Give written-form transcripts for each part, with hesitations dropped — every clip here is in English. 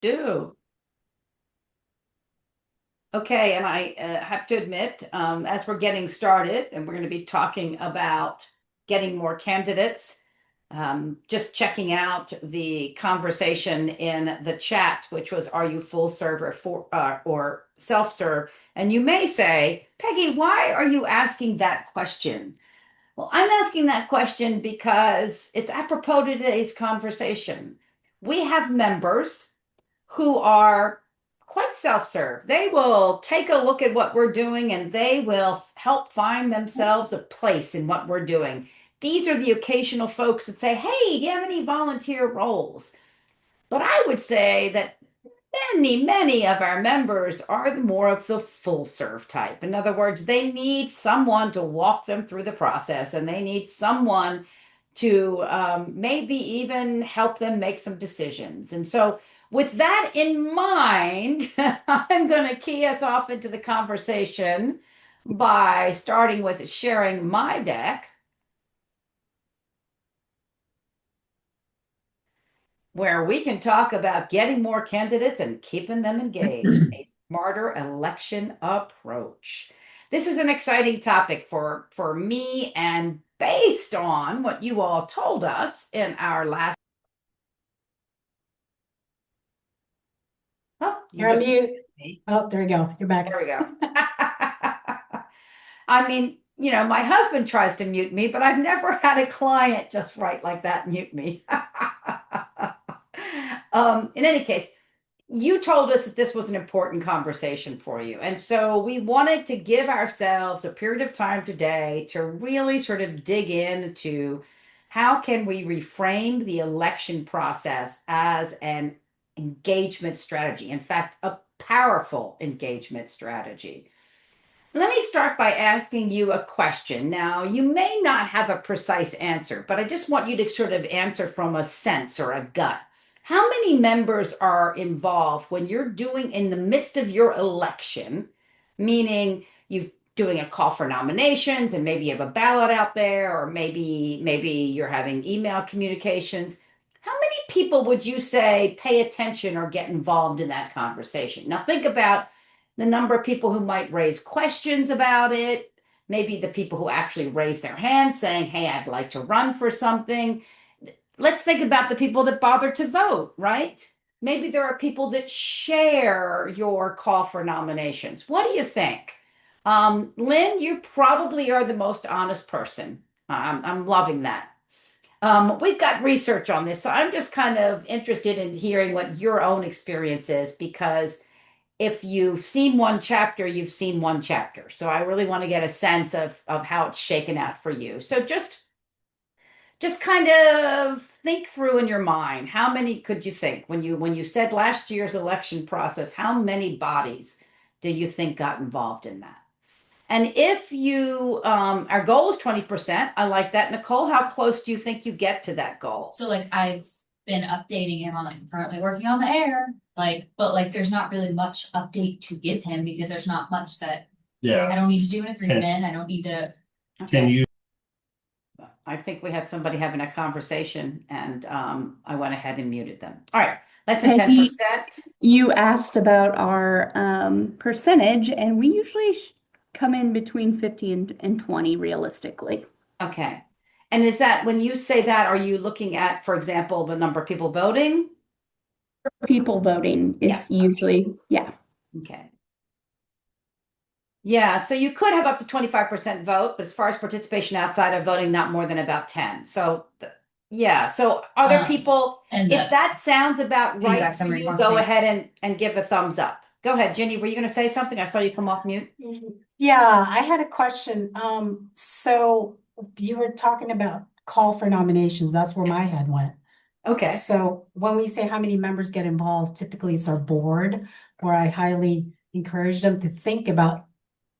Do. Okay, and I have to admit, as we're getting started, and we're going to be talking about getting more candidates, just checking out the conversation in the chat, which was, "Are you full serve or self serve?" And you may say, "Peggy, why are you asking that question?" Well, I'm asking that question because it's apropos to today's conversation. We have members who are quite self-serve. They will take a look at what we're doing and they will help find themselves a place in what we're doing. These are the occasional folks that say, "Hey, do you have any volunteer roles?" But I would say that many of our members are more of the full serve type. In other words, they need someone to walk them through the process and they need someone to maybe even help them make some decisions. And so, with that in mind, I'm going to key us off into the conversation by starting with sharing my deck, where we can talk about getting more candidates and keeping them engaged, a smarter election approach. This is an exciting topic for me, and based on what you all told us in our last. Oh, you You're on just mute. me. Oh, there you go. You're back. There we go. I mean, my husband tries to mute me, but I've never had a client just right like that mute me. In any case, you told us that this was an important conversation for you. And so we wanted to give ourselves a period of time today to really sort of dig into how can we reframe the election process as an engagement strategy. In fact, a powerful engagement strategy. Let me start by asking you a question. Now, you may not have a precise answer, but I just want you to sort of answer from a sense or a gut. How many members are involved when you're doing in the midst of your election, meaning you're doing a call for nominations and maybe you have a ballot out there, or maybe you're having email communications. How many people would you say pay attention or get involved in that conversation? Now think about the number of people who might raise questions about it, maybe the people who actually raise their hands saying, "Hey, I'd like to run for something." Let's think about the people that bother to vote, right? Maybe there are people that share your call for nominations. What do you think? Lynn, you probably are the most honest person. I'm loving that. We've got research on this, so I'm just kind of interested in hearing what your own experience is, because if you've seen one chapter, you've seen one chapter. So I really want to get a sense of how it's shaken out for you. So just kind of think through in your mind, how many could you think when you said last year's election process, how many bodies do you think got involved in that? And if you our goal is 20%, I like that. Nicole, how close do you think you get to that goal? So like I've been updating him on like I'm currently working on the air. But like there's not really much update to give him because there's not much that I don't need to do an agreement. I don't need to. Can you? I think we had somebody having a conversation and I went ahead and muted them. All right, less than Peggy, 10%. you asked about our percentage, and we usually come in between 50 and 20 realistically. Okay. And is that when you say that, are you looking at, for example, the number of people voting? People voting Yeah. is usually, yeah. Okay. Yeah, so you could have up to 25% vote, but as far as participation outside of voting, not more than about 10. So, yeah. So are there people, And if that sounds about right feedback for summary you, form go saying- ahead and give a thumbs up. Go ahead, Ginny. Were you going to say something? I saw you come off mute. Yeah, I had a question. So you were talking about call for nominations. That's where my head went. Okay. So when we say how many members get involved, typically it's our board, where I highly encourage them to think about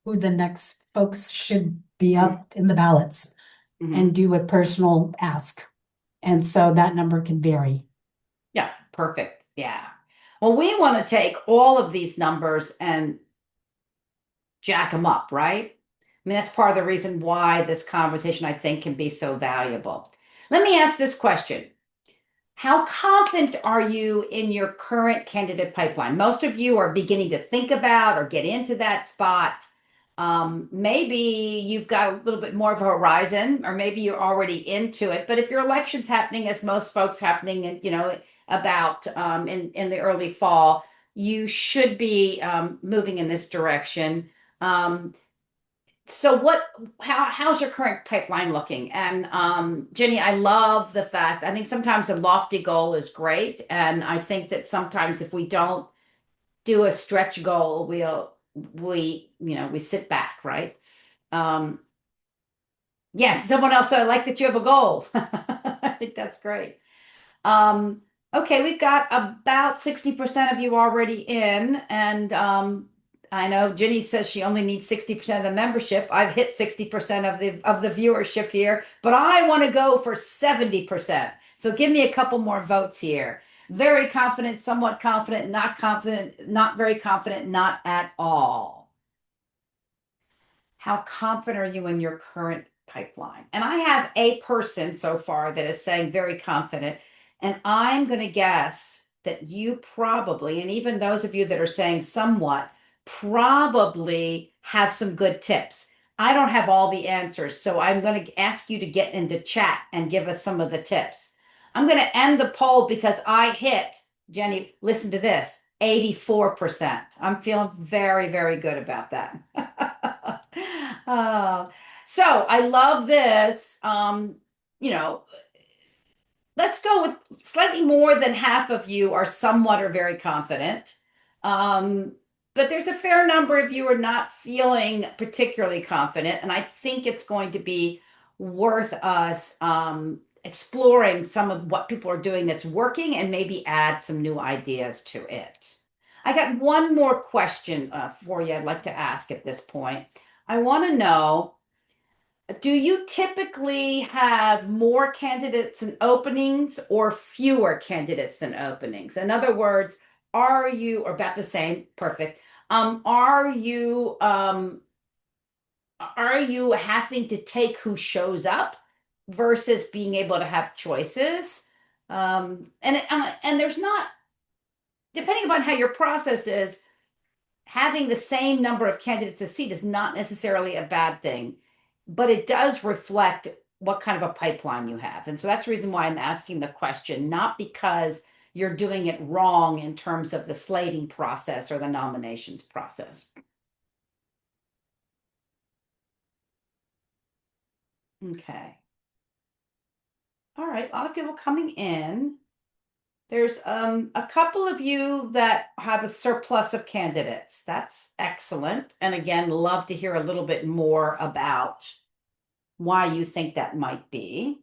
who the next folks should be up in the ballots Mhm. and do a personal ask. And so that number can vary. Yeah, perfect. Yeah. Well, we want to take all of these numbers and jack them up, right? I mean, that's part of the reason why this conversation, I think, can be so valuable. Let me ask this question. How confident are you in your current candidate pipeline? Most of you are beginning to think about or get into that spot. Maybe you've got a little bit more of a horizon, or maybe you're already into it. But if your election's happening, as most folks happening, in, about in the early fall, you should be moving in this direction. So how's your current pipeline looking? And Jenny, I love the fact, I think sometimes a lofty goal is great. And I think that sometimes if we don't do a stretch goal, we sit back, right? Yes, someone else said, I like that you have a goal. I think that's great. Okay, we've got about 60% of you already in, and I know Ginny says she only needs 60% of the membership. I've hit 60% of the viewership here, but I want to go for 70%. So give me a couple more votes here. Very confident, somewhat confident, not very confident, not at all. How confident are you in your current pipeline? And I have a person so far that is saying very confident. And I'm going to guess that you probably, and even those of you that are saying somewhat, probably have some good tips. I don't have all the answers, so I'm going to ask you to get into chat and give us some of the tips. I'm going to end the poll because I hit, Jenny, listen to this, 84%. I'm feeling very, very good about that. So I love this. Let's go with slightly more than half of you are somewhat or very confident. But there's a fair number of you are not feeling particularly confident. And I think it's going to be worth us exploring some of what people are doing that's working and maybe add some new ideas to it. I got one more question for you I'd like to ask at this point. I want to know, do you typically have more candidates than openings or fewer candidates than openings? In other words, are you, or about the same, perfect. Are you having to take who shows up versus being able to have choices? And there's not, depending upon how your process is, having the same number of candidates a seat is not necessarily a bad thing, but it does reflect what kind of a pipeline you have. And so that's the reason why I'm asking the question, not because you're doing it wrong in terms of the slating process or the nominations process. Okay. All right, a lot of people coming in. There's a couple of you that have a surplus of candidates. That's excellent. And again, love to hear a little bit more about why you think that might be.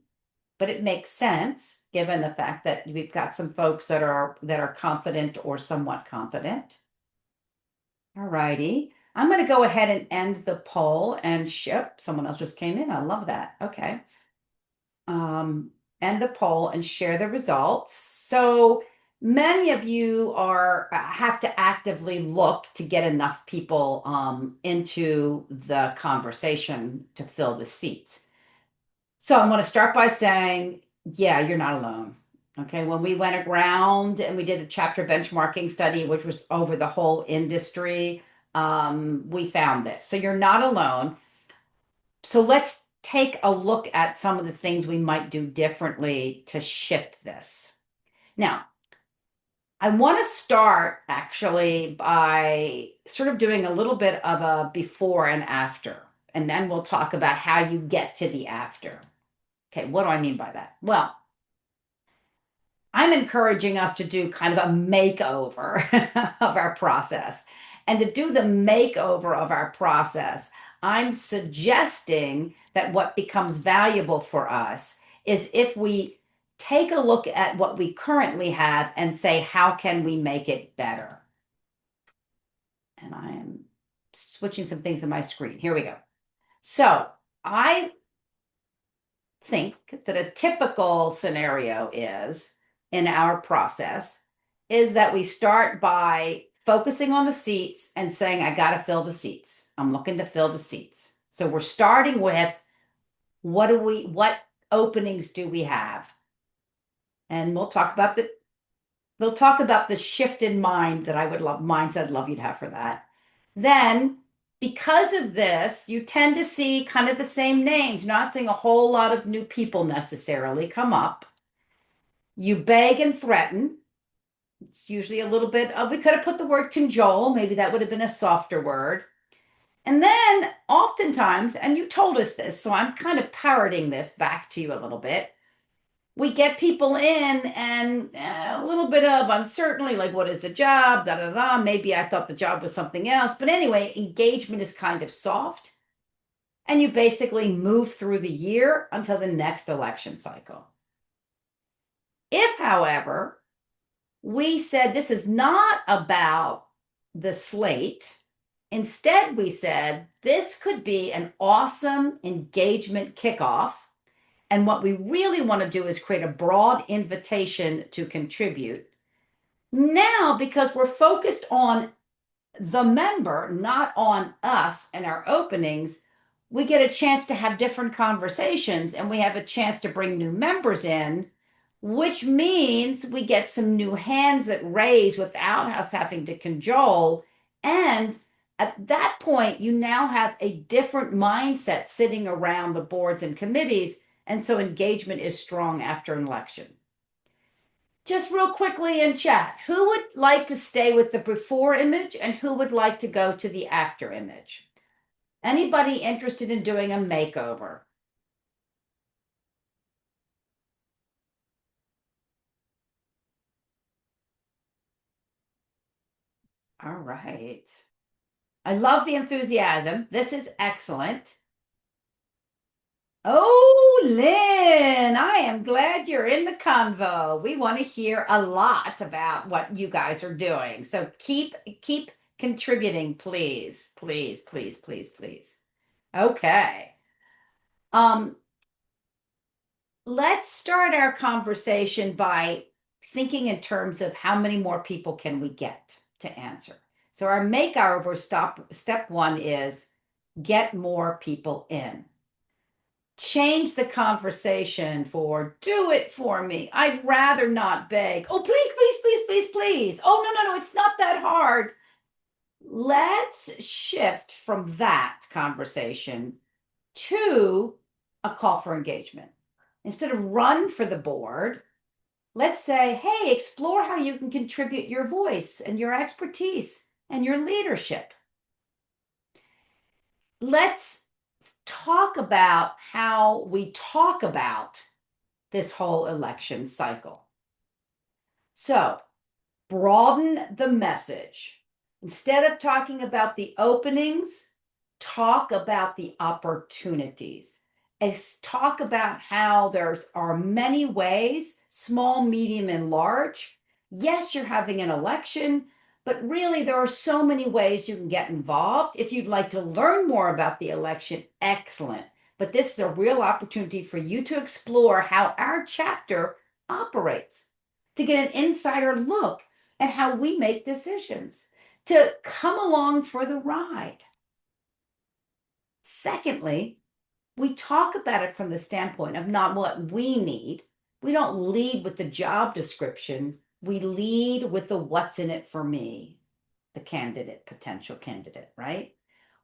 But it makes sense given the fact that we've got some folks that are confident or somewhat confident. All righty. I'm going to go ahead and end the poll and ship. Someone else just came in. I love that. Okay. End the poll and share the results. So many of you have to actively look to get enough people into the conversation to fill the seats. So I'm going to start by saying, yeah, you're not alone. Okay, when we went around and we did a chapter benchmarking study, which was over the whole industry, we found this. So you're not alone. So let's take a look at some of the things we might do differently to shift this. Now, I want to start actually by sort of doing a little bit of a before and after, and then we'll talk about how you get to the after. Okay, what do I mean by that? Well, I'm encouraging us to do kind of a makeover of our process. And to do the makeover of our process, I'm suggesting that what becomes valuable for us is if we take a look at what we currently have and say, how can we make it better? And I am switching some things on my screen. Here we go. So I think that a typical scenario is in our process is that we start by focusing on the seats and saying, I got to fill the seats. I'm looking to fill the seats. So we're starting with what openings do we have? and they'll talk about the shift in mind that mindset I'd love you to have for that. Then, because of this, you tend to see kind of the same names. You're not seeing a whole lot of new people necessarily come up. You beg and threaten. It's usually a little bit of, we could have put the word cajole, maybe that would have been a softer word. And then oftentimes, and you told us this, so I'm kind of parroting this back to you a little bit. We get people in and a little bit of uncertainty, like what is the job, da da da. Maybe I thought the job was something else. But anyway, engagement is kind of soft. And you basically move through the year until the next election cycle. If, however, we said this is not about the slate, instead we said this could be an awesome engagement kickoff. And what we really want to do is create a broad invitation to contribute. Now, because we're focused on the member, not on us and our openings, we get a chance to have different conversations and we have a chance to bring new members in, which means we get some new hands that raise without us having to cajole. And at that point, you now have a different mindset sitting around the boards and committees. And so engagement is strong after an election. Just real quickly in chat, who would like to stay with the before image and who would like to go to the after image? Anybody interested in doing a makeover? All right. I love the enthusiasm. This is excellent. Oh, Lynn, I am glad you're in the convo. We want to hear a lot about what you guys are doing. So keep contributing, please. Please, please, please, please. Okay. Let's start our conversation by thinking in terms of how many more people can we get to answer. So our makeover step one is get more people in. Change the conversation for do it for me. I'd rather not beg. Oh, please, please, please, please, please. Oh, no, it's not that hard. Let's shift from that conversation to a call for engagement. Instead of run for the board, let's say, hey, explore how you can contribute your voice and your expertise and your leadership. Let's talk about how we talk about this whole election cycle. So, broaden the message. Instead of talking about the openings, talk about the opportunities. Talk about how there are many ways, small, medium, and large. Yes, you're having an election, but really there are so many ways you can get involved. If you'd like to learn more about the election, excellent. But this is a real opportunity for you to explore how our chapter operates, to get an insider look at how we make decisions, to come along for the ride. Secondly, we talk about it from the standpoint of not what we need. We don't lead with the job description. We lead with the what's in it for me, the candidate, potential candidate, right?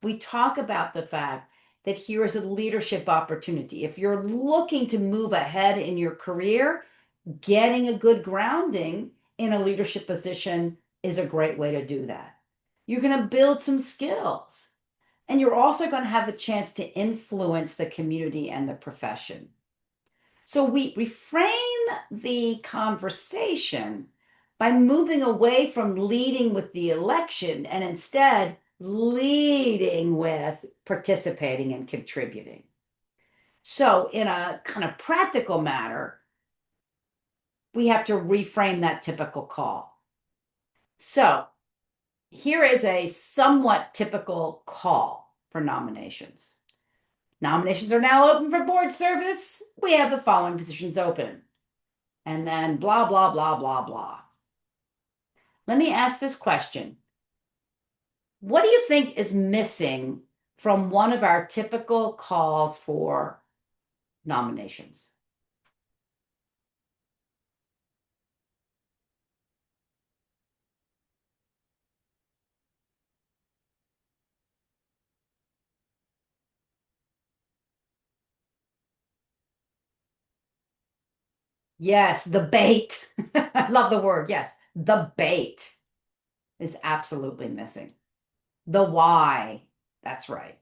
We talk about the fact that here is a leadership opportunity. If you're looking to move ahead in your career, getting a good grounding in a leadership position is a great way to do that. You're going to build some skills. And you're also going to have a chance to influence the community and the profession. So we reframe the conversation by moving away from leading with the election and instead leading with participating and contributing. So in a kind of practical matter, we have to reframe that typical call. So here is a somewhat typical call for nominations. Nominations are now open for board service. We have the following positions open. And then blah, blah, blah, blah, blah. Let me ask this question. What do you think is missing from one of our typical calls for nominations? Yes, the bait. I love the word. Yes, the bait is absolutely missing. The why. That's right.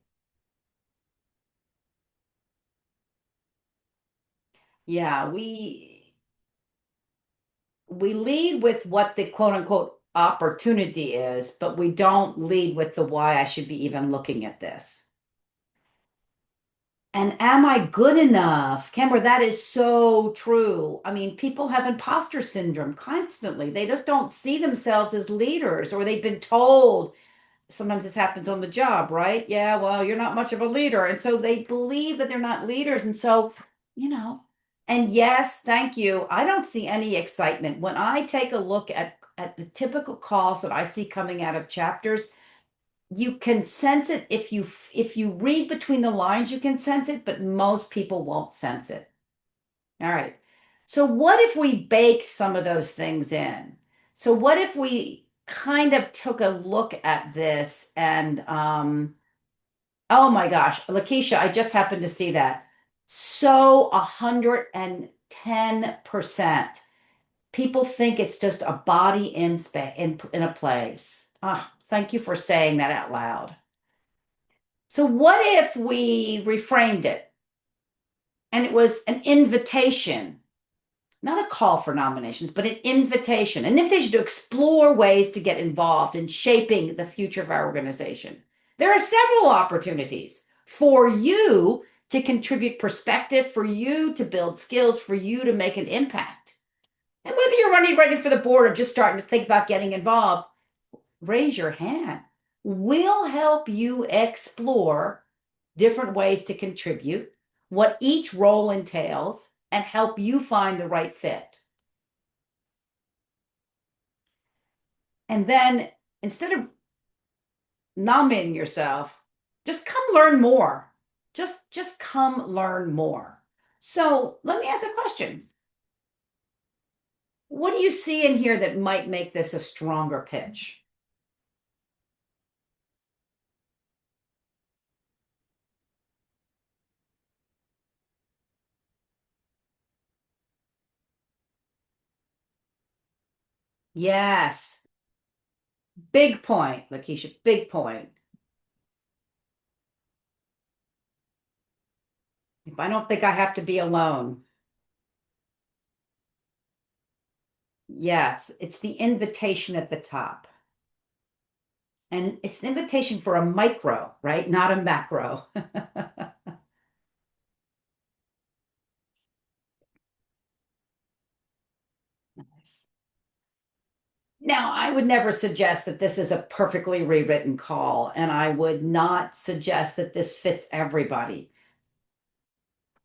Yeah, we lead with what the quote unquote opportunity is, but we don't lead with the why I should be even looking at this. And am I good enough? Kimber, that is so true. I mean, people have imposter syndrome constantly. They just don't see themselves as leaders, or they've been told. Sometimes this happens on the job, right? Yeah, well, you're not much of a leader. And so they believe that they're not leaders. And so, you know, and yes, thank you. I don't see any excitement. When I take a look at the typical calls that I see coming out of chapters, you can sense it if you read between the lines, you can sense it, but most people won't sense it. All right. So what if we bake some of those things in? So what if we kind of took a look at this and oh my gosh, Lakeisha, I just happened to see that. So 110%. People think it's just a body in space in a place. Ah, thank you for saying that out loud. So what if we reframed it and it was an invitation, not a call for nominations, but an invitation to explore ways to get involved in shaping the future of our organization. There are several opportunities for you to contribute perspective, for you to build skills, for you to make an impact. And whether you're running for the board or just starting to think about getting involved, raise your hand. We'll help you explore different ways to contribute, what each role entails, and help you find the right fit. And then instead of nominating yourself, just come learn more. Just come learn more. So let me ask a question. What do you see in here that might make this a stronger pitch? Yes. Big point, Lakeisha. Big point. If I don't think I have to be alone. Yes, it's the invitation at the top. And it's an invitation for a micro, right? Not a macro. Nice. Now, I would never suggest that this is a perfectly rewritten call, and I would not suggest that this fits everybody.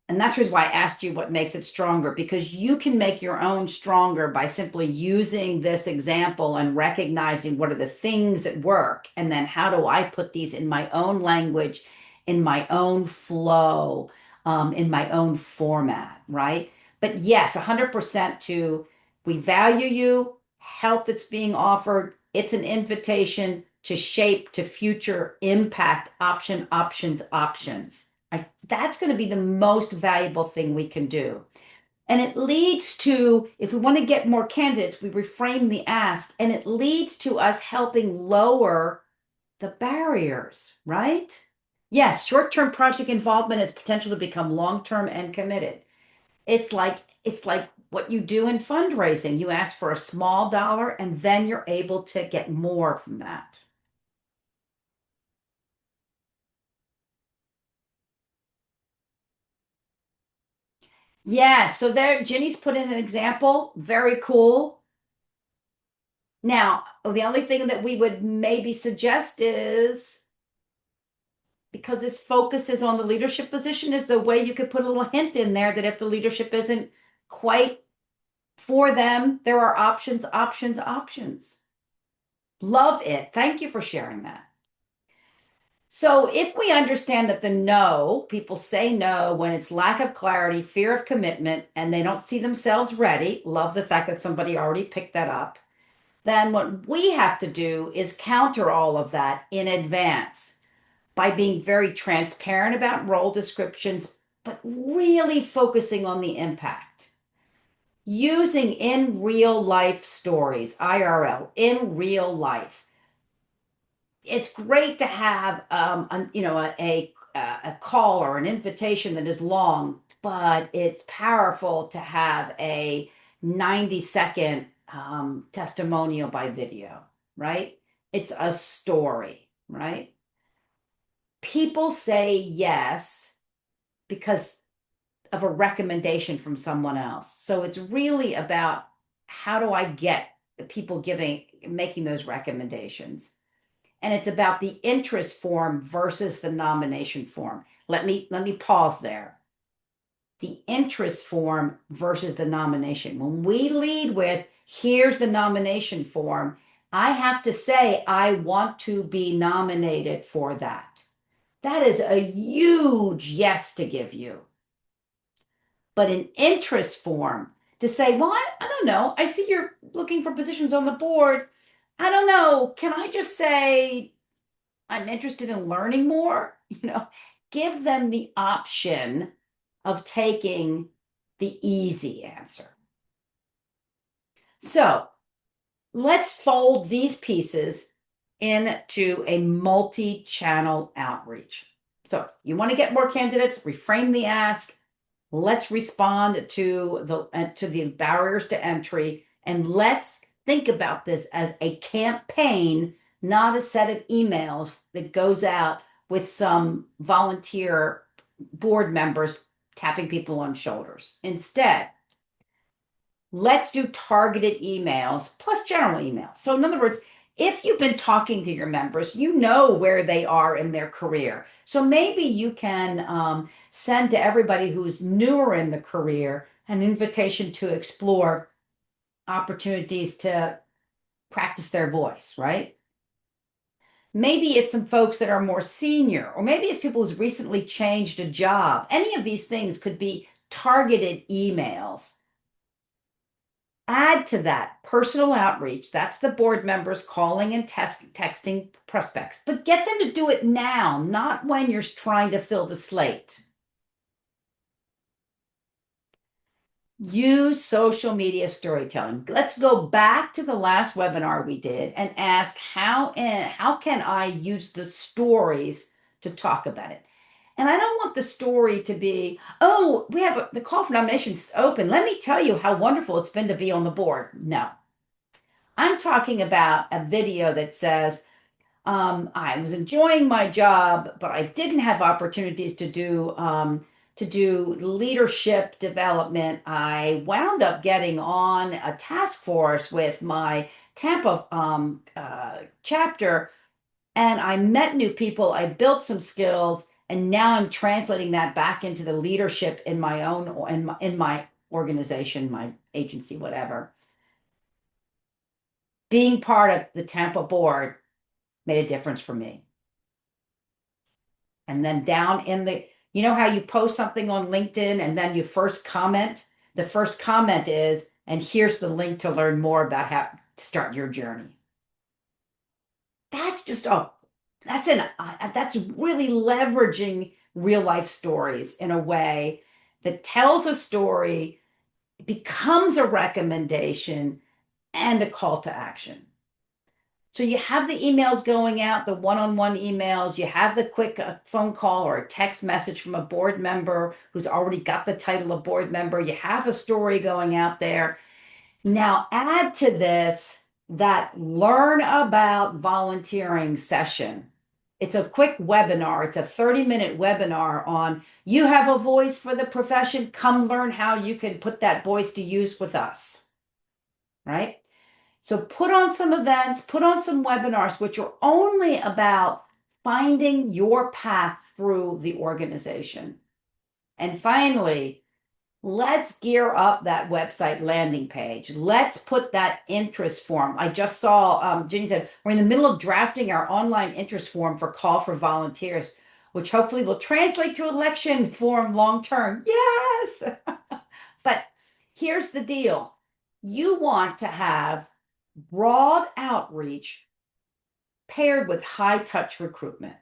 And that's the reason why I asked you what makes it stronger, because you can make your own stronger by simply using this example and recognizing what are the things that work. And then how do I put these in my own language, in my own flow, in my own format, right? But yes, 100% to we value you, help that's being offered. It's an invitation to shape to future impact options. That's going to be the most valuable thing we can do. And it leads to, if we want to get more candidates, we reframe the ask, and it leads to us helping lower the barriers, right? Yes, short-term project involvement has potential to become long-term and committed. It's like what you do in fundraising. You ask for a small dollar and then you're able to get more from that. Yeah, so there, Ginny's put in an example. Very cool. Now, the only thing that we would maybe suggest is because this focus is on the leadership position, is the way you could put a little hint in there that if the leadership isn't quite for them, there are options. Love it. Thank you for sharing that. So if we understand that the no, people say no when it's lack of clarity, fear of commitment, and they don't see themselves ready, love the fact that somebody already picked that up, then what we have to do is counter all of that in advance by being very transparent about role descriptions, but really focusing on the impact. using in real life stories, IRL, in real life. It's great to have a call or an invitation that is long, but it's powerful to have a 90-second testimonial by video, right? It's a story, right? People say yes because of a recommendation from someone else. So it's really about how do I get the people making those recommendations? And it's about the interest form versus the nomination form. Let me pause there. The interest form versus the nomination. When we lead with, here's the nomination form, I have to say, I want to be nominated for that. That is a huge yes to give you. But an interest form to say, well, I don't know. I see you're looking for positions on the board. I don't know. Can I just say, I'm interested in learning more? Give them the option of taking the easy answer. So let's fold these pieces into a multi-channel outreach. So you want to get more candidates, reframe the ask. Let's respond to the barriers to entry, and let's think about this as a campaign, not a set of emails that goes out with some volunteer board members tapping people on shoulders. Instead, let's do targeted emails plus general emails. So in other words, if you've been talking to your members, you know where they are in their career. So maybe you can send to everybody who's newer in the career an invitation to explore opportunities to practice their voice, right? Maybe it's some folks that are more senior, or maybe it's people who's recently changed a job. Any of these things could be targeted emails. Add to that personal outreach. That's the board members calling and texting prospects, but get them to do it now, not when you're trying to fill the slate. Use social media storytelling. Let's go back to the last webinar we did and ask how can I use the stories to talk about it? And I don't want the story to be, oh, we have the call for nominations open. Let me tell you how wonderful it's been to be on the board. No, I'm talking about a video that says, I was enjoying my job, but I didn't have opportunities to do leadership development. I wound up getting on a task force with my Tampa chapter, and I met new people. I built some skills, and now I'm translating that back into the leadership in my own in my organization, my agency, whatever. Being part of the Tampa board made a difference for me. And then down in you know how you post something on LinkedIn and then you first comment? The first comment is, and here's the link to learn more about how to start your journey. That's just that's really leveraging real life stories in a way that tells a story, becomes a recommendation and a call to action. So you have the emails going out, the one-on-one emails, you have the quick phone call or a text message from a board member who's already got the title of board member. You have a story going out there. Now add to this that learn about volunteering session. It's a quick webinar. It's a 30-minute webinar on you have a voice for the profession. Come learn how you can put that voice to use with us, right? So put on some events, put on some webinars, which are only about finding your path through the organization. And finally, let's gear up that website landing page. Let's put that interest form. I just saw, Ginny said, we're in the middle of drafting our online interest form for call for volunteers, which hopefully will translate to election form long-term. Yes! But here's the deal. You want to have broad outreach paired with high touch recruitment.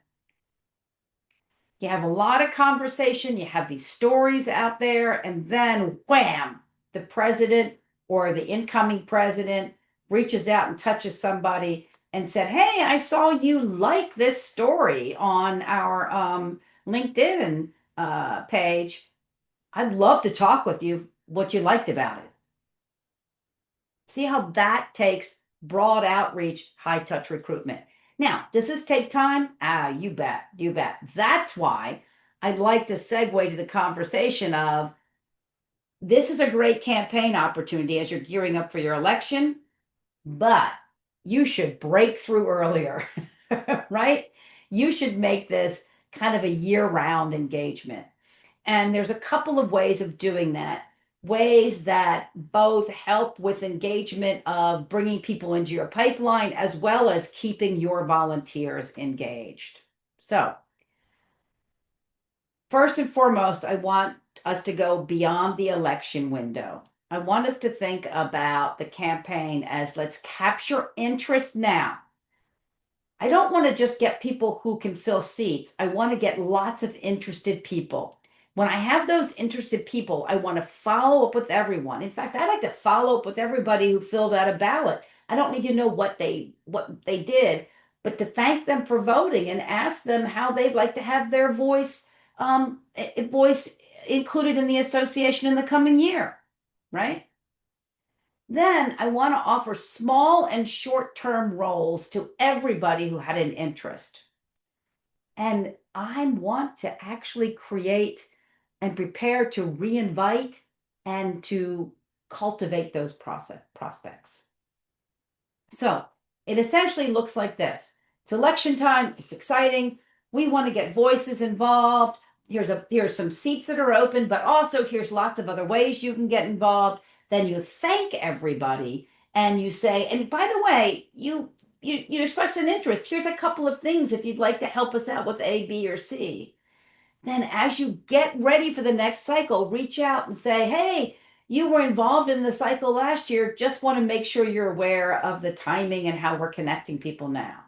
You have a lot of conversation, you have these stories out there, and then wham, the president or the incoming president reaches out and touches somebody and said, "Hey, I saw you like this story on our LinkedIn page. I'd love to talk with you, what you liked about it." See how that takes broad outreach, high touch recruitment. Now, does this take time? Ah, you bet. You bet. That's why I'd like to segue to the conversation of this is a great campaign opportunity as you're gearing up for your election, but you should break through earlier, right? You should make this kind of a year-round engagement. And there's a couple of ways of doing that. Ways that both help with engagement of bringing people into your pipeline as well as keeping your volunteers engaged. So, first and foremost, I want us to go beyond the election window. I want us to think about the campaign as let's capture interest now. I don't want to just get people who can fill seats. I want to get lots of interested people. When I have those interested people, I want to follow up with everyone. In fact, I like to follow up with everybody who filled out a ballot. I don't need to know what they did, but to thank them for voting and ask them how they'd like to have their voice included in the association in the coming year, right? Then I want to offer small and short-term roles to everybody who had an interest. And I want to actually create and prepare to reinvite and to cultivate those prospects. So it essentially looks like this. It's election time. It's exciting. We want to get voices involved. Here's some seats that are open, but also here's lots of other ways you can get involved. Then you thank everybody and you say, and by the way, you expressed an interest. Here's a couple of things if you'd like to help us out with A, B, or C. Then as you get ready for the next cycle, reach out and say, "Hey, you were involved in the cycle last year. Just want to make sure you're aware of the timing and how we're connecting people now."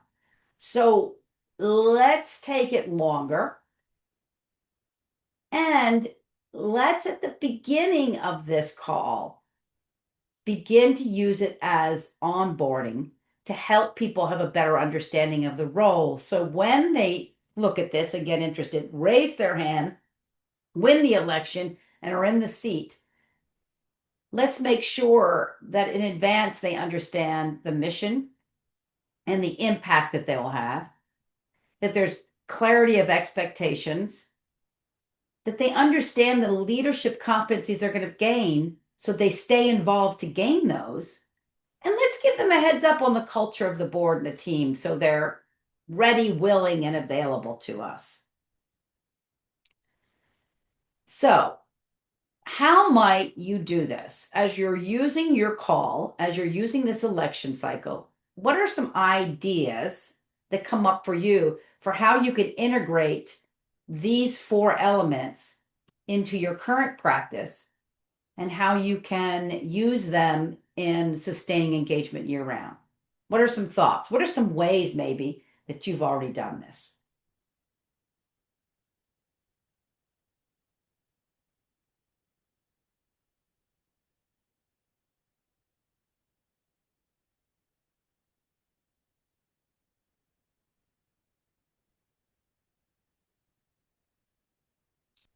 So let's take it longer. And let's, at the beginning of this call, begin to use it as onboarding to help people have a better understanding of the role. So when they look at this and get interested, raise their hand, win the election, and are in the seat, let's make sure that in advance they understand the mission and the impact that they'll have, that there's clarity of expectations, that they understand the leadership competencies they're going to gain so they stay involved to gain those. And let's give them a heads up on the culture of the board and the team so they're ready, willing, and available to us. So, how might you do this? As you're using your call, as you're using this election cycle, what are some ideas that come up for you for how you could integrate these 4 elements into your current practice and how you can use them in sustaining engagement year round? What are some thoughts? What are some ways maybe that you've already done this?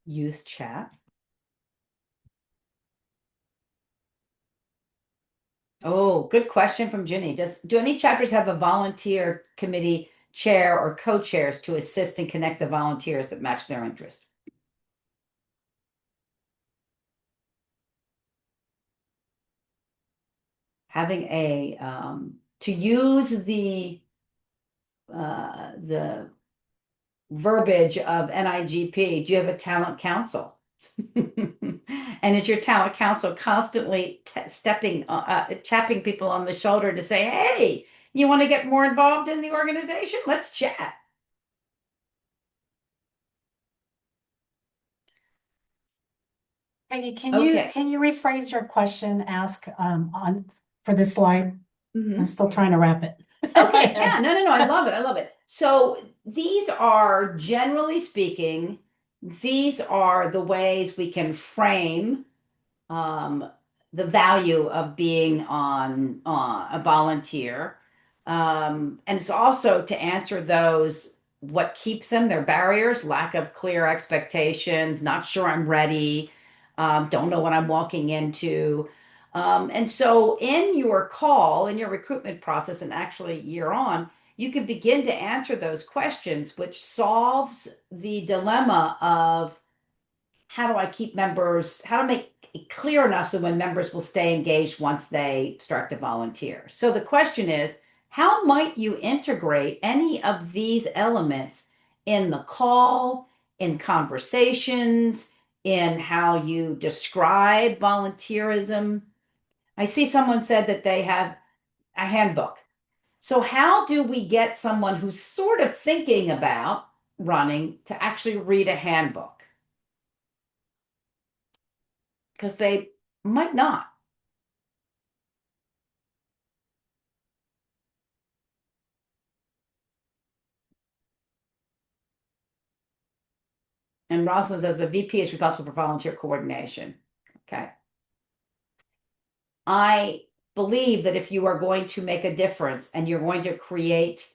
Use chat. Oh, good question from Ginny. Do any chapters have a volunteer committee chair or co-chairs to assist and connect the volunteers that match their interest? Having a to use the verbiage of NIGP, do you have a talent council? And is your talent council constantly chapping people on the shoulder to say, "Hey, you want to get more involved in the organization? Let's chat." Peggy, can Okay. you rephrase your question, ask on for this slide? Mhm. I'm still trying to wrap it. Okay, yeah, no, I love it. I love it. So these are, generally speaking, these are the ways we can frame the value of being on a volunteer. And it's also to answer those what keeps them, their barriers, lack of clear expectations, not sure I'm ready, don't know what I'm walking into. And so in your call, in your recruitment process, and actually year on, you can begin to answer those questions, which solves the dilemma of how do I keep members, how to make it clear enough so when members will stay engaged once they start to volunteer. So the question is, how might you integrate any of these elements in the call, in conversations, in how you describe volunteerism? I see someone said that they have a handbook. So, how do we get someone who's sort of thinking about running to actually read a handbook? Because they might not. And Rosalind says the VP is responsible for volunteer coordination. Okay. I believe that if you are going to make a difference and you're going to create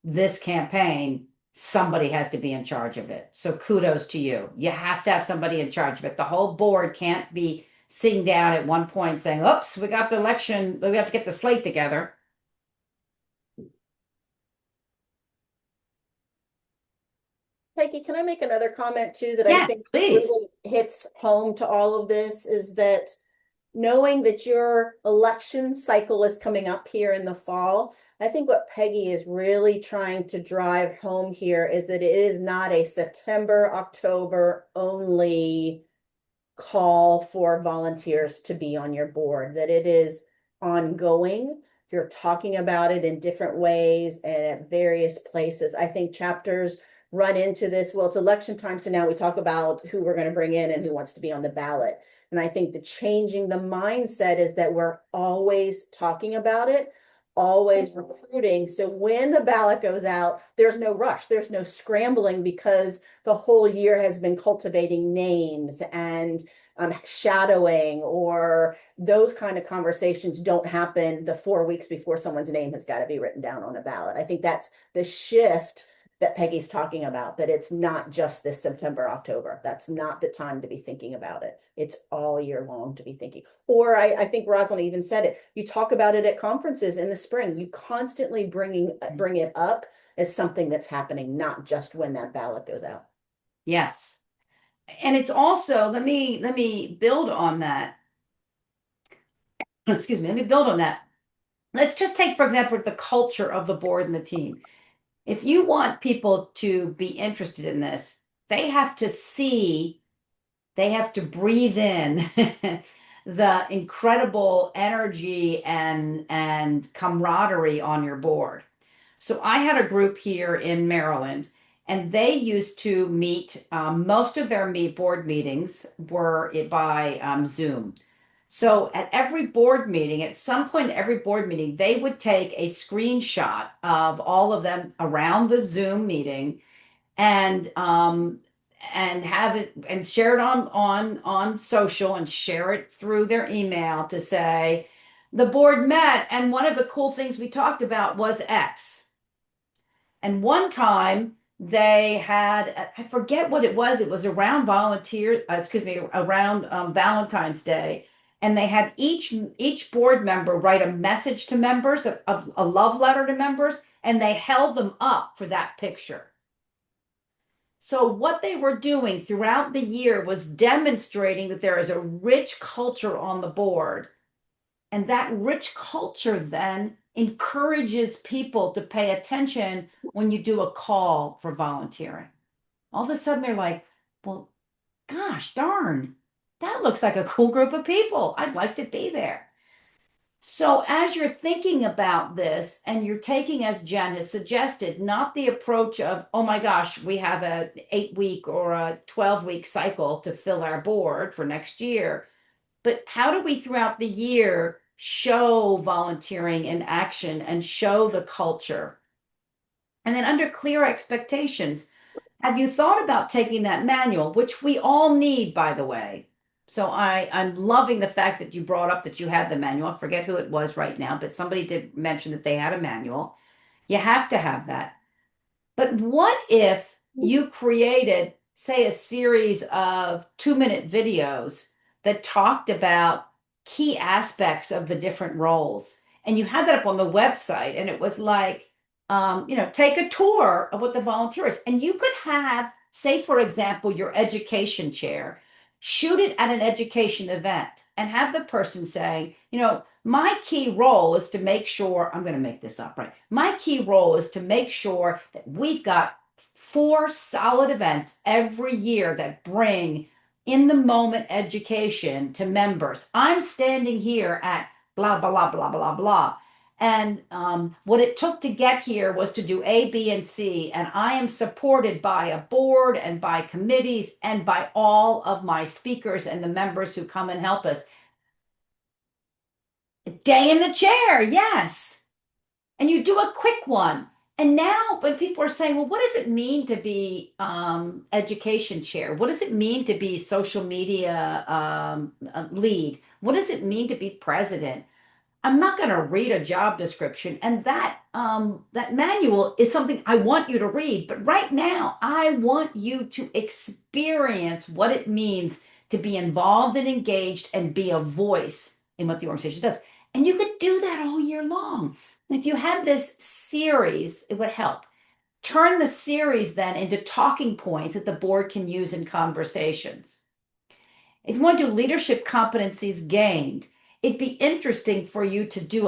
this campaign, somebody has to be in charge of it. So kudos to you. You have to have somebody in charge of it. The whole board can't be sitting down at one point saying, oops, we got the election, we have to get the slate together. Peggy, can I make another comment too that I Yes, think please. really hits home to all of this is that knowing that your election cycle is coming up here in the fall, I think what Peggy is really trying to drive home here is that it is not a September, October only call for volunteers to be on your board, that it is ongoing. You're talking about it in different ways and at various places. I think chapters run into this. Well, it's election time, so now we talk about who we're going to bring in and who wants to be on the ballot. And I think the changing the mindset is that we're always talking about it, always recruiting. So when the ballot goes out, there's no rush, there's no scrambling because the whole year has been cultivating names and shadowing, or those kind of conversations don't happen the 4 weeks before someone's name has got to be written down on a ballot. I think that's the shift that Peggy's talking about, that it's not just this September, October. That's not the time to be thinking about it. It's all year long to be thinking. Or I think Rosalind even said it. You talk about it at conferences in the spring. You constantly bring it up as something that's happening, not just when that ballot goes out. Yes. And it's also, let me build on that. Excuse me, let me build on that. Let's just take, for example, the culture of the board and the team. If you want people to be interested in this, they have to see, they have to breathe in the incredible energy and camaraderie on your board. So I had a group here in Maryland, and they used to meet. Most of their board meetings were by Zoom. So at every board meeting, at some point, every board meeting, they would take a screenshot of all of them around the Zoom meeting and have it and share it on social and share it through their email to say the board met and one of the cool things we talked about was X. And one time they had, I forget what it was around around Valentine's Day. And they had each board member write a message to members, a love letter to members, and they held them up for that picture. So what they were doing throughout the year was demonstrating that there is a rich culture on the board. And that rich culture then encourages people to pay attention when you do a call for volunteering. All of a sudden they're like, well, gosh darn, that looks like a cool group of people. I'd like to be there. So as you're thinking about this and you're taking, as Jen has suggested, not the approach of, oh my gosh, we have an 8-week or a 12-week cycle to fill our board for next year, but how do we throughout the year show volunteering in action and show the culture? And then under clear expectations, have you thought about taking that manual, which we all need, by the way, So I'm loving the fact that you brought up that you had the manual. I forget who it was right now, but somebody did mention that they had a manual. You have to have that. But what if you created, say, a series of 2-minute videos that talked about key aspects of the different roles? And you had that up on the website, and it was like, take a tour of what the volunteer is. And you could have, say, for example, your education chair, shoot it at an education event and have the person say, my key role is to make sure, I'm going to make this up, right? My key role is to make sure that we've got 4 solid events every year that bring in the moment education to members. I'm standing here at blah, blah, blah, blah, blah, blah. And what it took to get here was to do A, B, and C. And I am supported by a board and by committees and by all of my speakers and the members who come and help us. Day in the chair, yes. And you do a quick one. And now when people are saying, well, what does it mean to be education chair? What does it mean to be social media lead? What does it mean to be president? I'm not going to read a job description, and that manual is something I want you to read. But right now, I want you to experience what it means to be involved and engaged and be a voice in what the organization does. And you could do that all year long. And if you had this series, it would help. Turn the series then into talking points that the board can use in conversations. If you want to do leadership competencies gained, it'd be interesting for you to do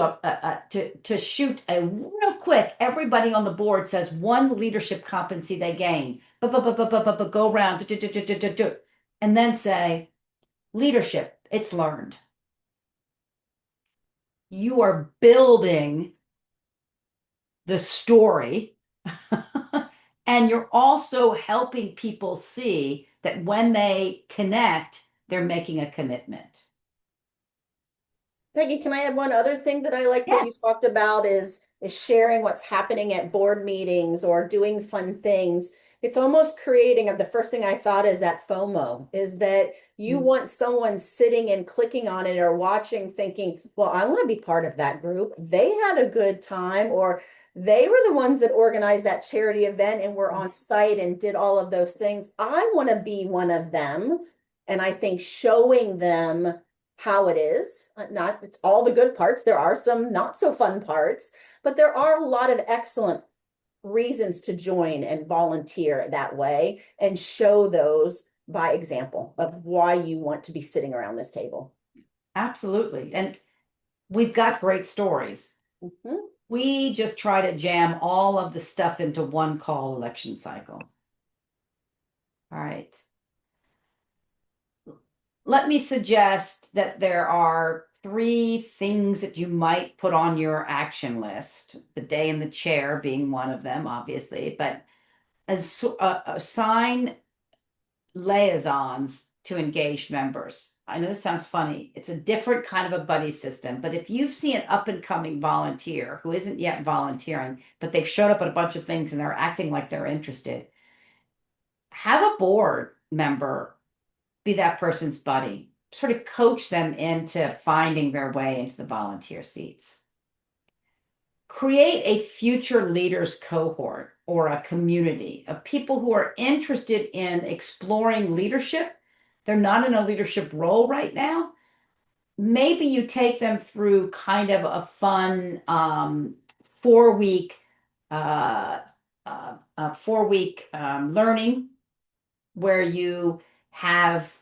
to shoot a real quick. Everybody on the board says one leadership competency they gain. Go around, and then say, leadership, it's learned. You are building the story, and you're also helping people see that when they connect, they're making a commitment. Peggy, can I add one other thing that I like that you Yes. talked about is sharing what's happening at board meetings or doing fun things. It's almost creating, the first thing I thought is that FOMO, is that you want someone sitting and clicking on it or watching thinking, well, I want to be part of that group. They had a good time, or they were the ones that organized that charity event and were on site and did all of those things. I want to be one of them. And I think showing them how it is, not it's all the good parts. There are some not so fun parts, but there are a lot of excellent reasons to join and volunteer that way and show those by example of why you want to be sitting around this table. Absolutely. And we've got great stories. Mhm. We just try to jam all of the stuff into one call election cycle. All right. Let me suggest that there are 3 things that you might put on your action list, the day in the chair being one of them, obviously, but assign liaisons to engaged members. I know this sounds funny. It's a different kind of a buddy system, but if you see an up and coming volunteer who isn't yet volunteering, but they've showed up at a bunch of things and they're acting like they're interested, have a board member be that person's buddy, sort of coach them into finding their way into the volunteer seats. Create a future leaders cohort or a community of people who are interested in exploring leadership. They're not in a leadership role right now. Maybe you take them through kind of a fun 4-week learning where you have,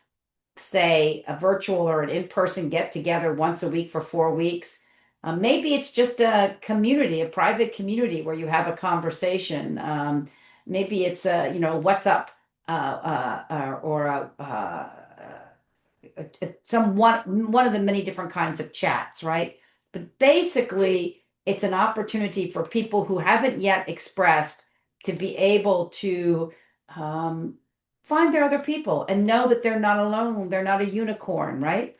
say, a virtual or an in-person get together once a week for 4 weeks. Maybe it's just a community, a private community where you have a conversation. Maybe it's what's up, or one of the many different kinds of chats, right? But basically, it's an opportunity for people who haven't yet expressed to be able to find their other people and know that they're not alone. They're not a unicorn, right?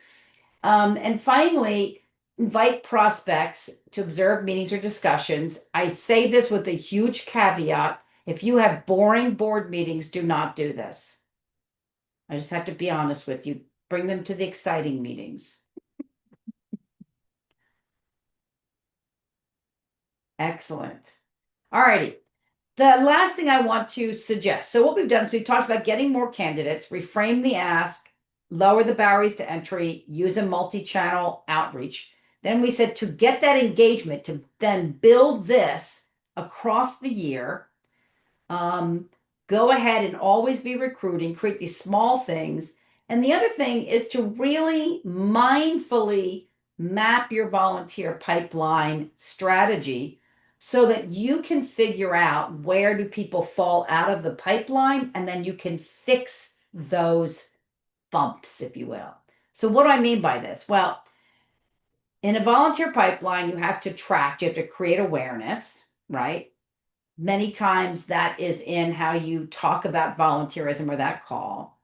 And finally, invite prospects to observe meetings or discussions. I say this with a huge caveat. If you have boring board meetings, do not do this. I just have to be honest with you. Bring them to the exciting meetings. Excellent. All righty. The last thing I want to suggest. So what we've done is we've talked about getting more candidates, reframe the ask, lower the barriers to entry, use a multi-channel outreach. Then we said to get that engagement, to then build this across the year, go ahead and always be recruiting, create these small things. And the other thing is to really mindfully map your volunteer pipeline strategy so that you can figure out where do people fall out of the pipeline, and then you can fix those bumps, if you will. So what do I mean by this? Well, in a volunteer pipeline, you have to track, you have to create awareness, right? Many times that is in how you talk about volunteerism or that call.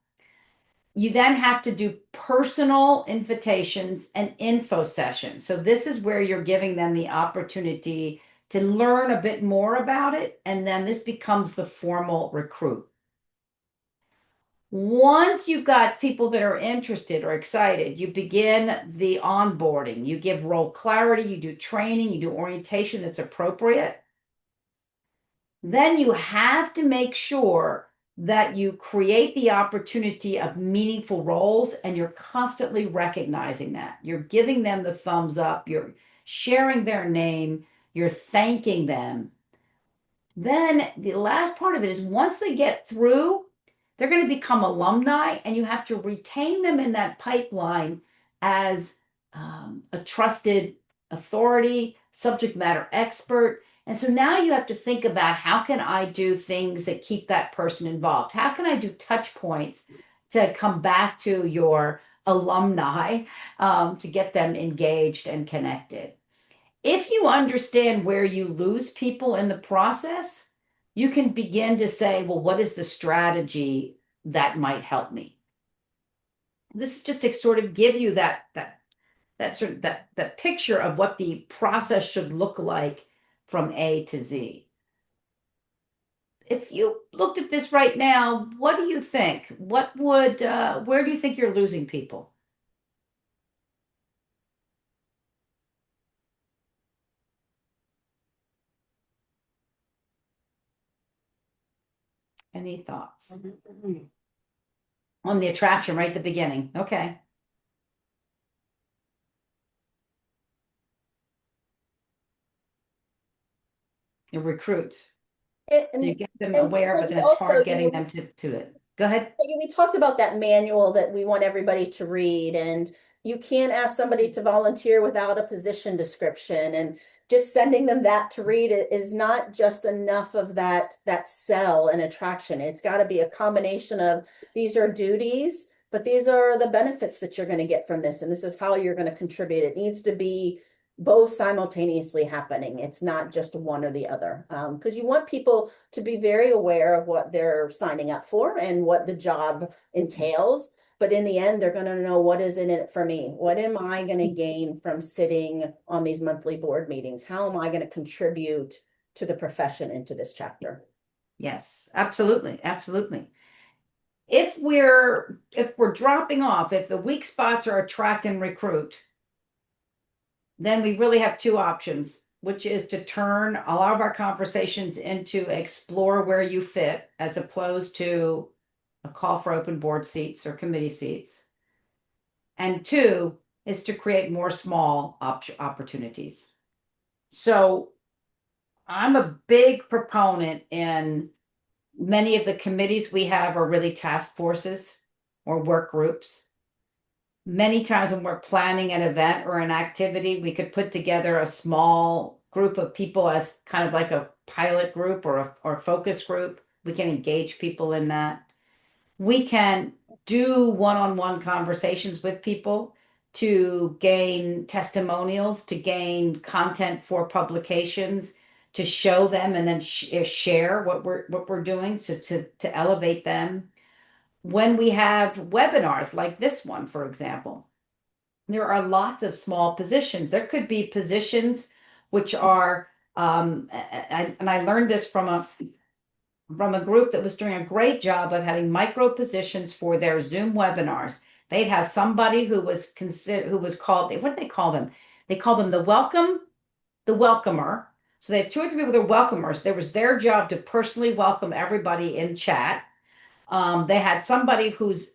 You then have to do personal invitations and info sessions. So this is where you're giving them the opportunity to learn a bit more about it, and then this becomes the formal recruit. Once you've got people that are interested or excited, you begin the onboarding. You give role clarity, you do training, you do orientation that's appropriate. Then you have to make sure that you create the opportunity of meaningful roles, and you're constantly recognizing that. You're giving them the thumbs up, you're sharing their name, you're thanking them. Then the last part of it is once they get through, they're going to become alumni, and you have to retain them in that pipeline as a trusted authority, subject matter expert. And so now you have to think about, how can I do things that keep that person involved? How can I do touch points to come back to your alumni, to get them engaged and connected? If you understand where you lose people in the process, you can begin to say, well, what is the strategy that might help me? This is just to sort of give you that picture of what the process should look like from A to Z. If you looked at this right now, what do you think? What would, where do you think you're losing people? Any thoughts? On the attraction right at the beginning. Okay. The recruit. So you get them aware, but then it's hard getting them to it. Go ahead. We talked about that manual that we want everybody to read, and you can't ask somebody to volunteer without a position description, and just sending them that to read it is not just enough of that sell and attraction. It's got to be a combination of, these are duties, but these are the benefits that you're going to get from this, and this is how you're going to contribute. It needs to be both simultaneously happening. It's not just one or the other, because you want people to be very aware of what they're signing up for and what the job entails. But in the end, they're going to know, what is in it for me? What am I going to gain from sitting on these monthly board meetings? How am I going to contribute to the profession into this chapter? Yes, absolutely, absolutely. If we're dropping off, if the weak spots are attract and recruit, then we really have two options, which is to turn a lot of our conversations into explore where you fit, as opposed to a call for open board seats or committee seats. And two is to create more small opportunities. So I'm a big proponent in many of the committees we have are really task forces or work groups. Many times when we're planning an event or an activity, we could put together a small group of people as kind of like a pilot group or a focus group. We can engage people in that. We can do one-on-one conversations with people to gain testimonials, to gain content for publications, to show them and then share what we're doing, so to elevate them. When we have webinars like this one, for example, there are lots of small positions. There could be positions which are, and I learned this from a group that was doing a great job of having micro positions for their Zoom webinars. They'd have somebody who was called, what did they call them? They call them the welcomer. So they have 2 or 3 people that are welcomers. There was their job to personally welcome everybody in chat. They had somebody whose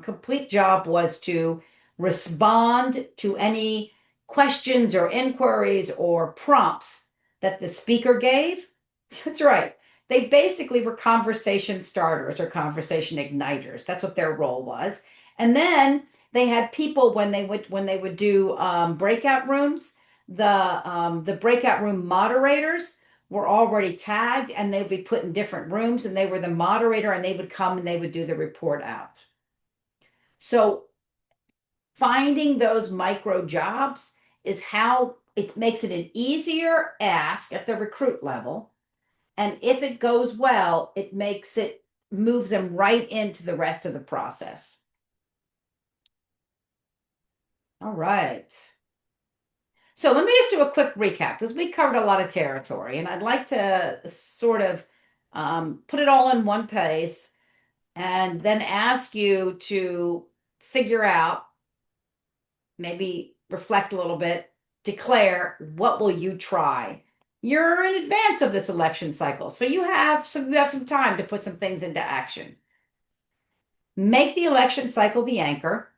complete job was to respond to any questions or inquiries or prompts that the speaker gave. That's right. They basically were conversation starters or conversation igniters. That's what their role was. And then they had people when they would do breakout rooms. The breakout room moderators were already tagged, and they would be put in different rooms, and they were the moderator, and they would come and they would do the report out. So finding those micro jobs is how it makes it an easier ask at the recruit level. And if it goes well, it moves them right into the rest of the process. All right. So let me just do a quick recap, because we covered a lot of territory, and I'd like to sort of put it all in one place and then ask you to figure out, maybe reflect a little bit, declare what will you try. You're in advance of this election cycle, so you have some time to put some things into action. Make the election cycle the anchor.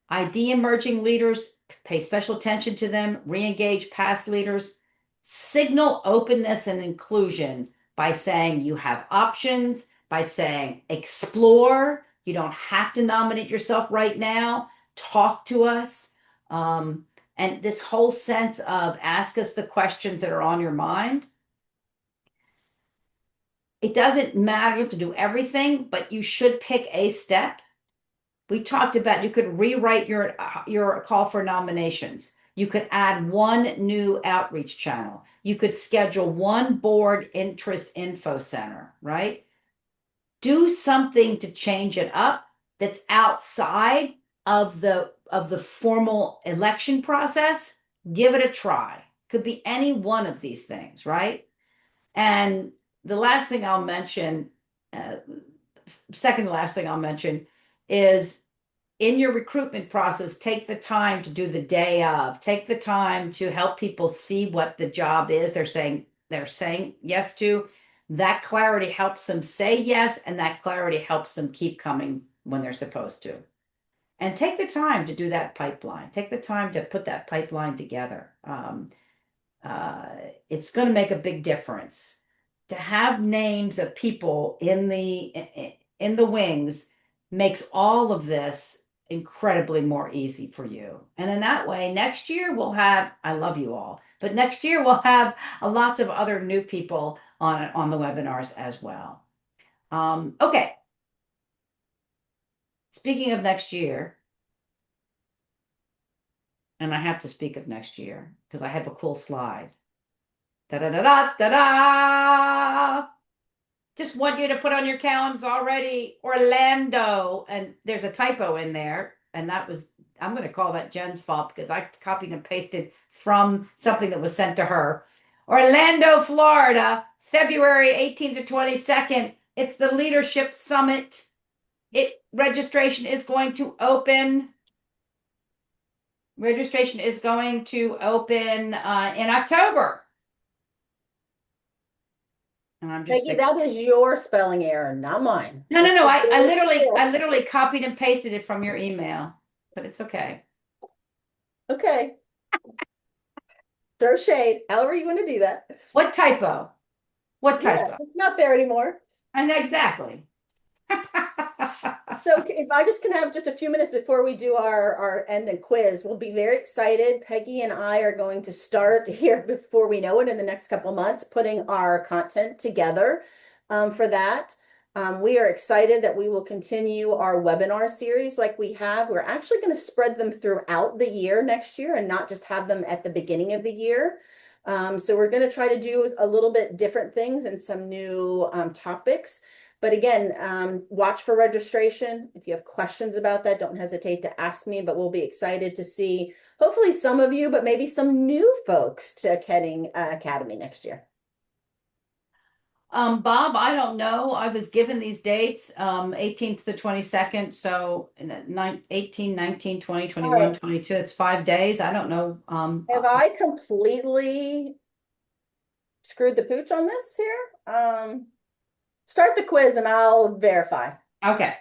ID emerging leaders, pay special attention to them, re-engage past leaders, signal openness and inclusion by saying you have options, by saying explore, you don't have to nominate yourself right now, talk to us. And this whole sense of ask us the questions that are on your mind. It doesn't matter, you have to do everything, but you should pick a step. We talked about you could rewrite your call for nominations. You could add 1 new outreach channel. You could schedule 1 board interest info center, right? Do something to change it up that's outside of the formal election process. Give it a try. Could be any one of these things, right? And the last thing I'll mention, second to last thing I'll mention, is in your recruitment process, take the time to do the day of. Take the time to help people see what the job is they're saying yes to. That clarity helps them say yes, and that clarity helps them keep coming when they're supposed to. And take the time to do that pipeline. Take the time to put that pipeline together. It's going to make a big difference. To have names of people in the wings makes all of this incredibly more easy for you. And in that way, next year we'll have, I love you all, but next year we'll have lots of other new people on the webinars as well. Okay. Speaking of next year, and I have to speak of next year because I have a cool slide. Da-da-da-da-da-da! Just want you to put on your calendars already, Orlando, and there's a typo in there, and that was, I'm going to call that Jen's fault because I copied and pasted from something that was sent to her. Orlando, Florida, February 18th to 22nd. It's the Leadership Summit. Registration is going to open. Registration is going to open in October. And I'm just Peggy, that is your spelling error, not mine. No. I literally copied and pasted it from your email, but it's okay. Okay. Throw shade. However you want to do that. What typo? What typo? Yeah, it's not there anymore. And exactly. So if I just can have just a few minutes before we do our end and quiz, we'll be very excited. Peggy and I are going to start here before we know it in the next couple months, putting our content together for that. We are excited that we will continue our webinar series like we have. We're actually going to spread them throughout the year next year and not just have them at the beginning of the year. So we're going to try to do a little bit different things and some new topics. But again, watch for registration. If you have questions about that, don't hesitate to ask me, but we'll be excited to see hopefully some of you, but maybe some new folks to Ketting Academy next year. Bob, I don't know. I was given these dates, 18th to the 22nd. So in the 18, 19, 20, All 21, right. 22. It's 5 days. I don't know. Have I completely screwed the pooch on this here? Start the quiz and I'll verify. Okay.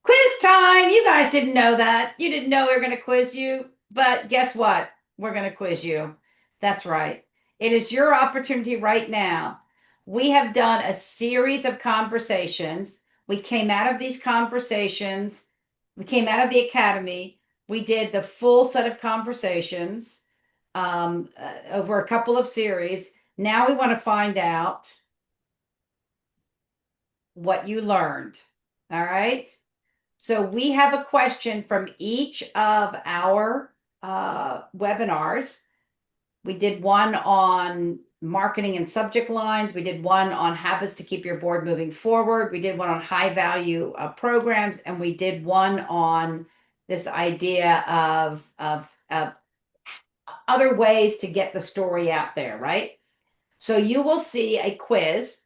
Quiz time. You guys didn't know that. You didn't know we were going to quiz you, but guess what? We're going to quiz you. That's right. It is your opportunity right now. We have done a series of conversations. We came out of these conversations. We came out of the academy. We did the full set of conversations over a couple of series. Now we want to find out what you learned. All right. So we have a question from each of our webinars. We did one on marketing and subject lines. We did one on habits to keep your board moving forward. We did one on high value programs, and we did one on this idea of other ways to get the story out there, right? So you will see a quiz,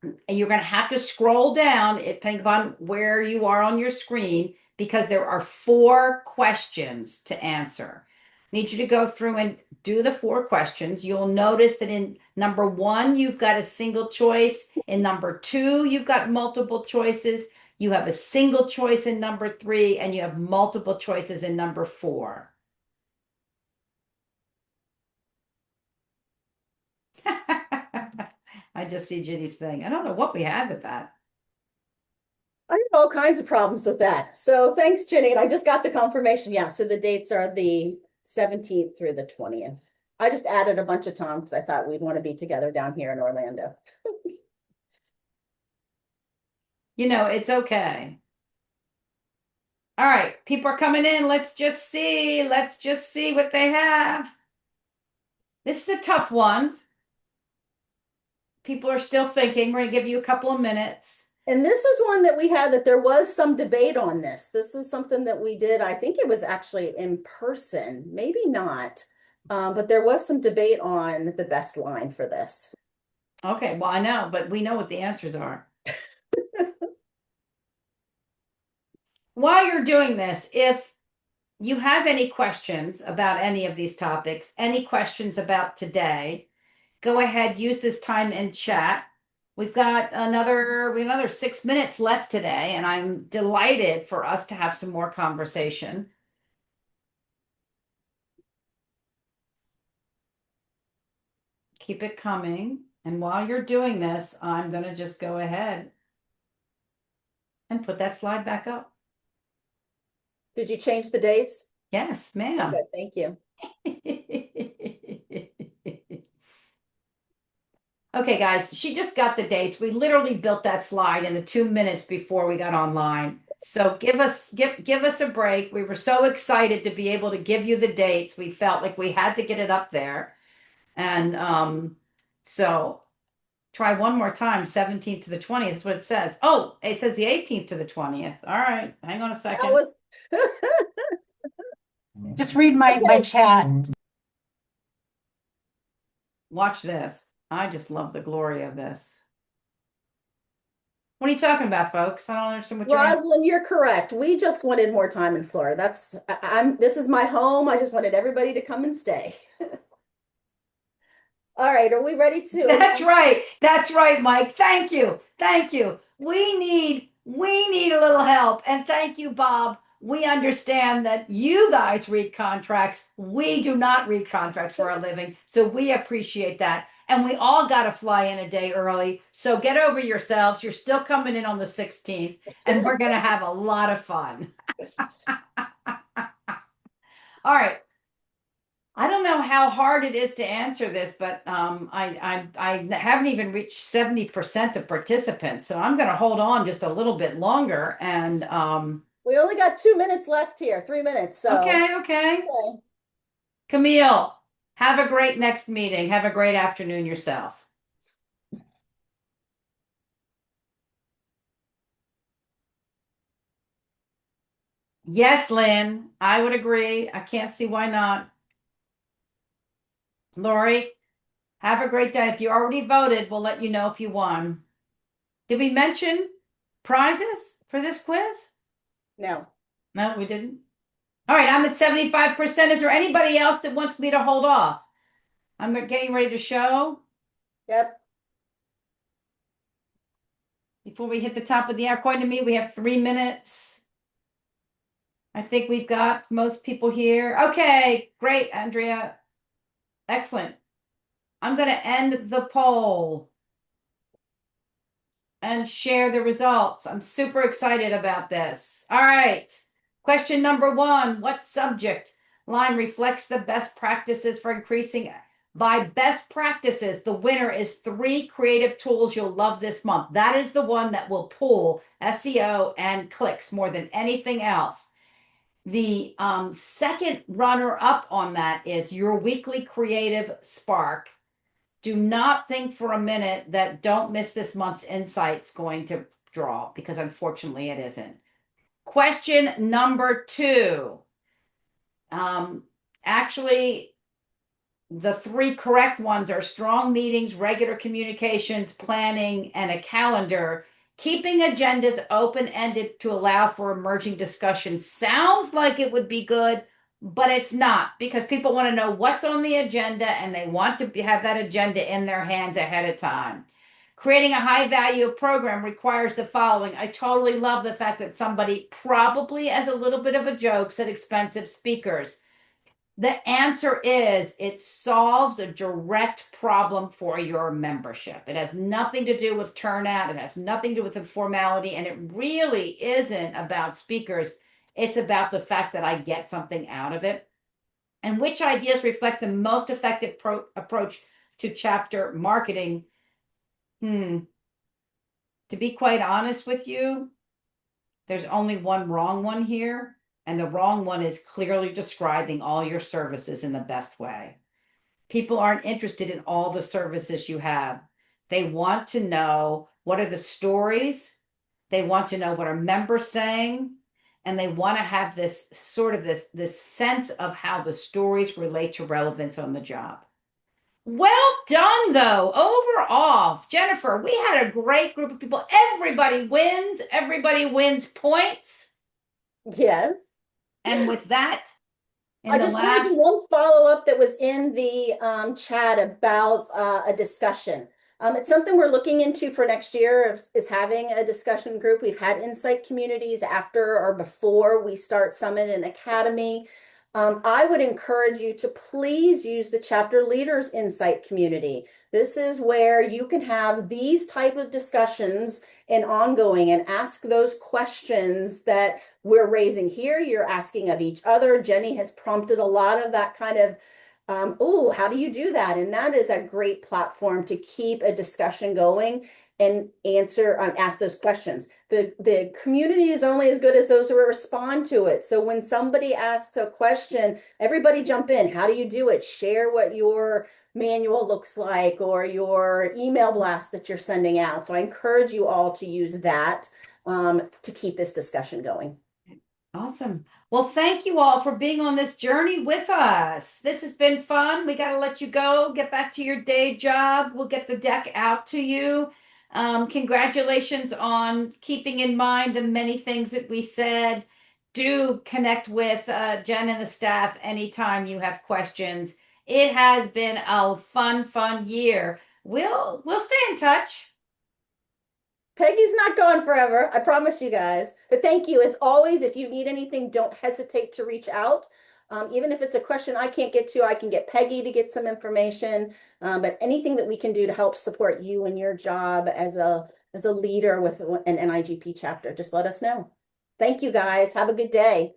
and you're going to have to scroll down, depending upon where you are on your screen, because there are 4 questions to answer. I need you to go through and do the 4 questions. You'll notice that in number 1, you've got a single choice. In number 2, you've got multiple choices. You have a single choice in number 3, and you have multiple choices in number 4. I just see Ginny's thing. I don't know what we have with that. I have all kinds of problems with that. So thanks, Jenny. And I just got the confirmation. Yeah, so the dates are the 17th through the 20th. I just added a bunch of time because I thought we'd want to be together down here in Orlando. You know, it's okay. All right, people are coming in. Let's just see. Let's just see what they have. This is a tough one. People are still thinking. We're going to give you a couple of minutes. And this is one that we had that there was some debate on this. This is something that we did. I think it was actually in person, maybe not. But there was some debate on the best line for this. Okay, well, I know, but we know what the answers are. While you're doing this, if you have any questions about any of these topics, any questions about today, go ahead, use this time in chat. We have another 6 minutes left today, and I'm delighted for us to have some more conversation. Keep it coming. And while you're doing this, I'm going to just go ahead and put that slide back up. Did you change the dates? Yes, ma'am. Okay, thank you. Okay, guys, she just got the dates. We literally built that slide in the 2 minutes before we got online. So give us a break. We were so excited to be able to give you the dates. We felt like we had to get it up there. And so try one more time, 17th to the 20th. That's what it says. Oh, it says the 18th to the 20th. All right, hang on a second. That was Just read my chat. Watch this. I just love the glory of this. What are you talking about, folks? I don't understand what you're Rosalind, you're correct. We just wanted more time in Florida. This is my home. I just wanted everybody to come and stay. All right, are we ready to? That's right. That's right, Mike. Thank you. Thank you. We need a little help. And thank you, Bob. We understand that you guys read contracts. We do not read contracts for a living. So we appreciate that. And we all got to fly in a day early. So get over yourselves. You're still coming in on the 16th, and we're going to have a lot of fun. All right. I don't know how hard it is to answer this, but I haven't even reached 70% of participants. So I'm going to hold on just a little bit longer. And we only got 2 minutes left here, 3 minutes. So okay. Camille, have a great next meeting. Have a great afternoon yourself. Yes, Lynn, I would agree. I can't see why not. Lori, Have a great day. If you already voted, we'll let you know if you won. Did we mention prizes for this quiz? No. No, we didn't. All right, I'm at 75%. Is there anybody else that wants me to hold off? I'm getting ready to show. Yep. Before we hit the top of the hour, according to me, we have 3 minutes. I think we've got most people here. Okay, great, Andrea. Excellent. I'm going to end the poll and share the results. I'm super excited about this. All right. Question number 1. What subject line reflects the best practices for increasing? By best practices, the winner is 3 creative tools you'll love this month. That is the one that will pull SEO and clicks more than anything else. The second runner up on that is your weekly creative spark. Do not think for a minute that don't miss this month's insights going to draw, because unfortunately it isn't. Question number 2. Actually, the 3 correct ones are strong meetings, regular communications, planning, and a calendar. Keeping agendas open-ended to allow for emerging discussion sounds like it would be good, but it's not, because people want to know what's on the agenda and they want to have that agenda in their hands ahead of time. Creating a high-value program requires the following. I totally love the fact that somebody, probably as a little bit of a joke, said expensive speakers. The answer is it solves a direct problem for your membership. It has nothing to do with turnout. It has nothing to do with the formality. And it really isn't about speakers. It's about the fact that I get something out of it. And which ideas reflect the most effective approach to chapter marketing? To be quite honest with you, there's only one wrong one here. And the wrong one is clearly describing all your services in the best way. People aren't interested in all the services you have. They want to know what are the stories. They want to know what are members saying. And they want to have this sort of this sense of how the stories relate to relevance on the job. Well done, though. Overall, Jennifer, we had a great group of people. Everybody wins. Everybody wins points. Yes. And with that, I just want to do one follow-up that was in the chat about a discussion. It's something we're looking into for next year is having a discussion group. We've had insight communities after or before we start Summit and Academy. I would encourage you to please use the chapter leaders insight community. This is where you can have these type of discussions and ongoing and ask those questions that we're raising here. You're asking of each other. Jenny has prompted a lot of that kind of, oh, how do you do that? And that is a great platform to keep a discussion going and ask those questions. The community is only as good as those who respond to it. So when somebody asks a question, everybody jump in. How do you do it? Share what your manual looks like or your email blast that you're sending out. So I encourage you all to use that to keep this discussion going. Awesome. Well, thank you all for being on this journey with us. This has been fun. We got to let you go, get back to your day job. We'll get the deck out to you. Congratulations on keeping in mind the many things that we said. Do connect with Jen and the staff anytime you have questions. It has been a fun year. We'll stay in touch. Peggy's not gone forever. I promise you guys. But thank you. As always, if you need anything, don't hesitate to reach out. Even if it's a question I can't get to, I can get Peggy to get some information. But anything that we can do to help support you in your job as a leader with an NIGP chapter, just let us know. Thank you guys. Have a good day.